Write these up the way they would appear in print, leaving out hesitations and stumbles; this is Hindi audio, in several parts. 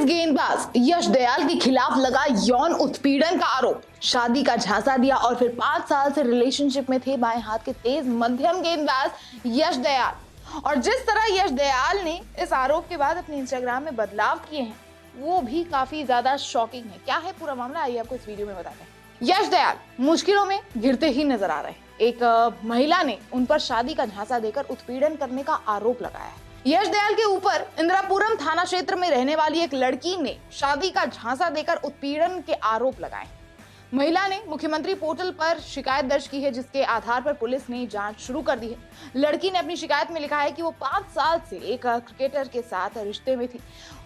गेंदबाज यश दयाल के खिलाफ लगा यौन उत्पीड़न का आरोप। शादी का झांसा दिया और फिर 5 साल से रिलेशनशिप में थे बाएं हाथ के तेज मध्यम गेंदबाज यश दयाल। और जिस तरह यश दयाल ने इस आरोप के बाद अपने इंस्टाग्राम में बदलाव किए हैं वो भी काफी ज्यादा शॉकिंग है। क्या है पूरा मामला, आइए आपको इस वीडियो में बताते हैं। यश दयाल मुश्किलों में घिरते ही नजर आ रहे हैं। एक महिला ने उन पर शादी का झांसा देकर उत्पीड़न करने का आरोप लगाया है। यश दयाल के ऊपर इंदिरापुरम थाना क्षेत्र में रहने वाली एक लड़की ने शादी का झांसा देकर उत्पीड़न के आरोप लगाए। महिला ने मुख्यमंत्री पोर्टल पर शिकायत दर्ज की है, जिसके आधार पर पुलिस ने जांच शुरू कर दी है। लड़की ने अपनी शिकायत में लिखा है कि वो 5 साल से एक क्रिकेटर के साथ रिश्ते में थी।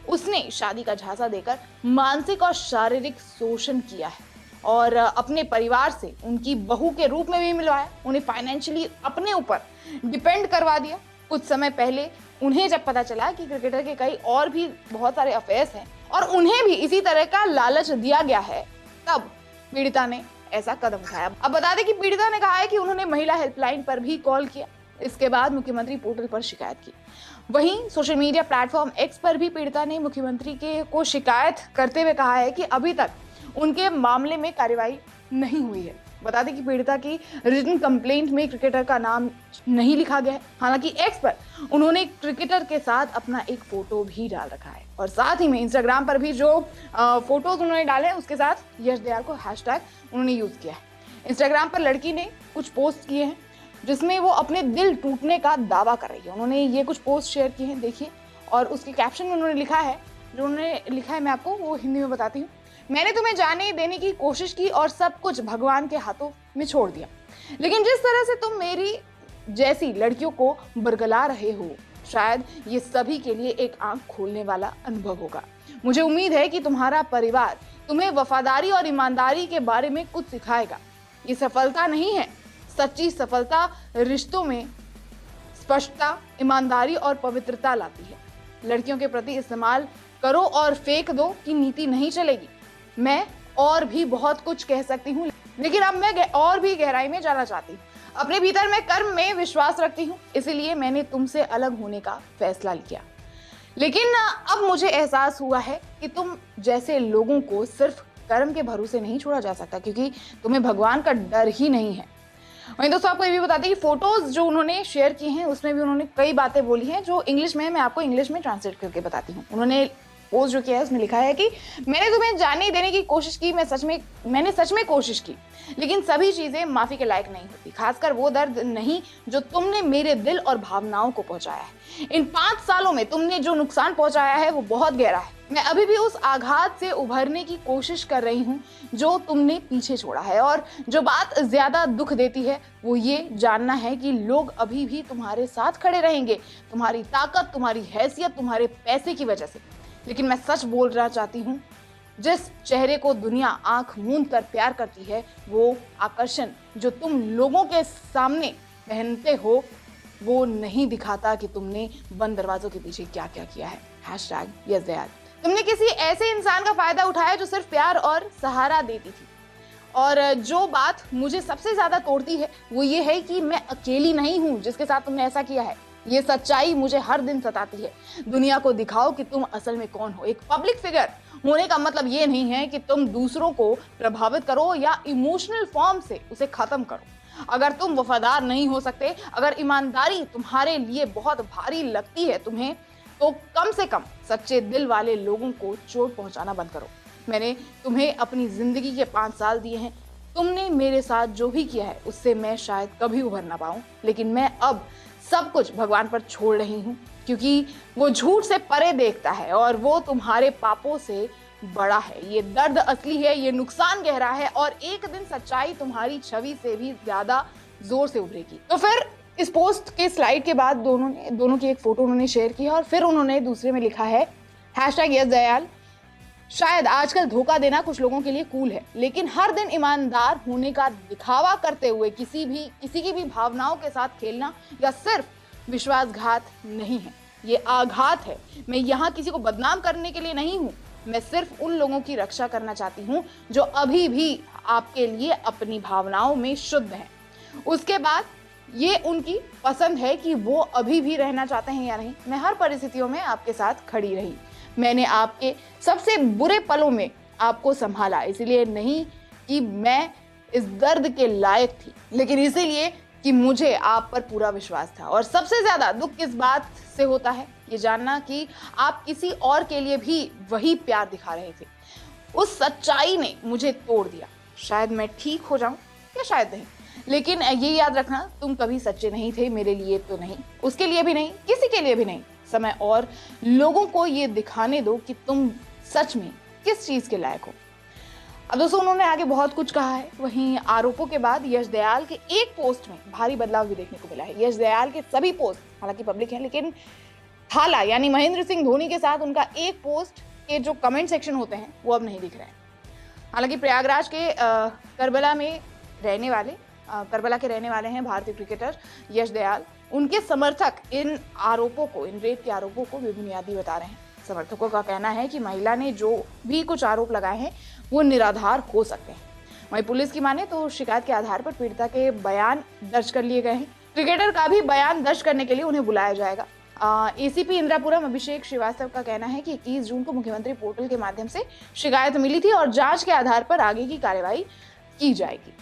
उसने शादी का झांसा देकर मानसिक और शारीरिक शोषण किया है और अपने परिवार से उनकी बहू के रूप में भी मिलवाया, उन्हें फाइनेंशियली अपने ऊपर डिपेंड करवा दिया। कुछ समय पहले उन्हें जब पता चला कि क्रिकेटर के कई और भी बहुत सारे अफेयर्स हैं और उन्हें भी इसी तरह का लालच दिया गया है, तब पीड़िता ने ऐसा कदम उठाया। अब बता दें कि पीड़िता ने कहा है कि उन्होंने महिला हेल्पलाइन पर भी कॉल किया, इसके बाद मुख्यमंत्री पोर्टल पर शिकायत की। वहीं सोशल मीडिया प्लेटफॉर्म एक्स पर भी पीड़िता ने मुख्यमंत्री को शिकायत करते हुए कहा है कि अभी तक उनके मामले में कार्रवाई नहीं हुई है। बता दें कि पीड़िता की रिटन कंप्लेंट में क्रिकेटर का नाम नहीं लिखा गया है। हालांकि एक्स पर उन्होंने क्रिकेटर के साथ अपना एक फोटो भी डाल रखा है और साथ ही में इंस्टाग्राम पर भी जो फोटोज उन्होंने डाले हैं उसके साथ यश दयाल को हैशटैग उन्होंने यूज किया है। इंस्टाग्राम पर लड़की ने कुछ पोस्ट किए हैं जिसमें वो अपने दिल टूटने का दावा कर रही है। उन्होंने ये कुछ पोस्ट शेयर किए हैं, देखिए। और उसके कैप्शन में उन्होंने लिखा है, जो उन्होंने लिखा है मैं आपको वो हिंदी में बताती हूँ। मैंने तुम्हें जाने देने की कोशिश की और सब कुछ भगवान के हाथों में छोड़ दिया, लेकिन जिस तरह से तुम मेरी जैसी लड़कियों को बरगला रहे हो, शायद ये सभी के लिए एक आंख खोलने वाला अनुभव होगा। मुझे उम्मीद है कि तुम्हारा परिवार तुम्हें वफादारी और ईमानदारी के बारे में कुछ सिखाएगा। ये सफलता नहीं है, सच्ची सफलता रिश्तों में स्पष्टता, ईमानदारी और पवित्रता लाती है। लड़कियों के प्रति इस्तेमाल करो और फेंक दो की नीति नहीं चलेगी। मैं और भी बहुत कुछ कह सकती हूँ, लेकिन अब मैं और भी गहराई में जाना चाहती हूँ। अपने भीतर मैं कर्म में विश्वास रखती हूँ, इसीलिए मैंने तुमसे अलग होने का फैसला किया। लेकिन अब मुझे एहसास हुआ है कि तुम जैसे लोगों को सिर्फ कर्म के भरोसे नहीं छोड़ा जा सकता, क्योंकि तुम्हें भगवान का डर ही नहीं है। वहीं दोस्तों आपको ये भी बता दें कि फोटोज जो उन्होंने शेयर की हैं उसमें भी उन्होंने कई बातें बोली हैं जो इंग्लिश में है। मैं आपको इंग्लिश में ट्रांसलेट करके बताती हूँ। उन्होंने पोस्ट जो किया है उसमें लिखा है कि मैंने तुम्हें जाने देने की कोशिश की, मैंने सच में कोशिश की, लेकिन सभी चीजें माफी के लायक नहीं होती, खासकर वो दर्द नहीं जो तुमने मेरे दिल और भावनाओं को पहुंचाया है। इन 5 सालों में तुमने जो नुकसान पहुंचाया है वो बहुत गहरा है। मैं अभी भी उस आघात से उभरने की कोशिश कर रही हूँ जो तुमने पीछे छोड़ा है। और जो बात ज्यादा दुख देती है वो ये जानना है कि लोग अभी भी तुम्हारे साथ खड़े रहेंगे, तुम्हारी ताकत, तुम्हारी हैसियत, तुम्हारे पैसे की वजह से। लेकिन मैं सच बोलना चाहती हूँ, जिस चेहरे को दुनिया आंख मूंद कर प्यार करती है, वो आकर्षण जो तुम लोगों के सामने पहनते हो वो नहीं दिखाता कि तुमने बंद दरवाजों के पीछे क्या क्या किया है। हैशटैग यश दयाल। तुमने किसी ऐसे इंसान का फायदा उठाया जो सिर्फ प्यार और सहारा देती थी। और जो बात मुझे सबसे ज्यादा तोड़ती है वो ये है कि मैं अकेली नहीं हूँ जिसके साथ तुमने ऐसा किया है। ये सच्चाई मुझे हर दिन सताती है। दुनिया को दिखाओ कि तुम असल में कौन हो। एक पब्लिक फिगर होने का मतलब ये नहीं है कि तुम दूसरों को प्रभावित करो या इमोशनल फॉर्म से उसे खत्म करो। अगर तुम वफादार नहीं हो सकते, अगर ईमानदारी तुम्हारे लिए बहुत भारी लगती है तुम्हें, तो कम से कम सच्चे दिल वाले लोगों को चोट पहुंचाना बंद करो। मैंने तुम्हें अपनी जिंदगी के 5 साल दिए हैं। तुमने मेरे साथ जो भी किया है उससे मैं शायद कभी उभर ना पाऊं, लेकिन मैं अब सब कुछ भगवान पर छोड़ रही हूँ, क्योंकि वो झूठ से परे देखता है और वो तुम्हारे पापों से बड़ा है। ये दर्द असली है, ये नुकसान गहरा है और एक दिन सच्चाई तुम्हारी छवि से भी ज्यादा जोर से उभरेगी। तो फिर इस पोस्ट के स्लाइड के बाद दोनों की एक फोटो उन्होंने शेयर की और फिर उन्होंने दूसरे में लिखा है हैशटैग यश दयाल। शायद आजकल धोखा देना कुछ लोगों के लिए कूल है, लेकिन हर दिन ईमानदार होने का दिखावा करते हुए किसी की भी भावनाओं के साथ खेलना या सिर्फ विश्वासघात नहीं है, ये आघात है। मैं यहाँ किसी को बदनाम करने के लिए नहीं हूँ, मैं सिर्फ उन लोगों की रक्षा करना चाहती हूँ जो अभी भी आपके लिए अपनी भावनाओं में शुद्ध हैं। उसके बाद ये उनकी पसंद है कि वो अभी भी रहना चाहते हैं या नहीं। मैं हर परिस्थितियों में आपके साथ खड़ी रही। मैंने आपके सबसे बुरे पलों में आपको संभाला, इसीलिए नहीं कि मैं इस दर्द के लायक थी, लेकिन इसीलिए कि मुझे आप पर पूरा विश्वास था। और सबसे ज्यादा दुख किस बात से होता है, ये जानना कि आप किसी और के लिए भी वही प्यार दिखा रहे थे। उस सच्चाई ने मुझे तोड़ दिया। शायद मैं ठीक हो जाऊं या शायद नहीं, लेकिन ये याद रखना, तुम कभी सच्चे नहीं थे, मेरे लिए तो नहीं, उसके लिए भी नहीं, किसी के लिए भी नहीं। समय और लोगों को ये दिखाने दो कि तुम सच में किस चीज के लायक हो। अब दोस्तों, उन्होंने आगे बहुत कुछ कहा है। वहीं आरोपों के बाद यश दयाल के एक पोस्ट में भारी बदलाव भी देखने को मिला है। यश दयाल के सभी पोस्ट हालांकि पब्लिक है, लेकिन थाला यानी महेंद्र सिंह धोनी के साथ उनका एक पोस्ट के जो कमेंट सेक्शन होते हैं वो अब नहीं दिख रहे हैं। हालांकि प्रयागराज के करबला के रहने वाले हैं भारतीय क्रिकेटर यश दयाल। उनके समर्थक इन रेप के आरोपों को बेबुनियादी बता रहे हैं। समर्थकों का कहना है कि महिला ने जो भी कुछ आरोप लगाए हैं वो निराधार हो सकते हैं। वहीं पुलिस की माने तो शिकायत के आधार पर पीड़िता के बयान दर्ज कर लिए गए हैं। क्रिकेटर का भी बयान दर्ज करने के लिए उन्हें बुलाया जाएगा। एसीपी इंद्रापुरम अभिषेक श्रीवास्तव का कहना है कि 21 जून को मुख्यमंत्री पोर्टल के माध्यम से शिकायत मिली थी और जांच के आधार पर आगे की कार्यवाही की जाएगी।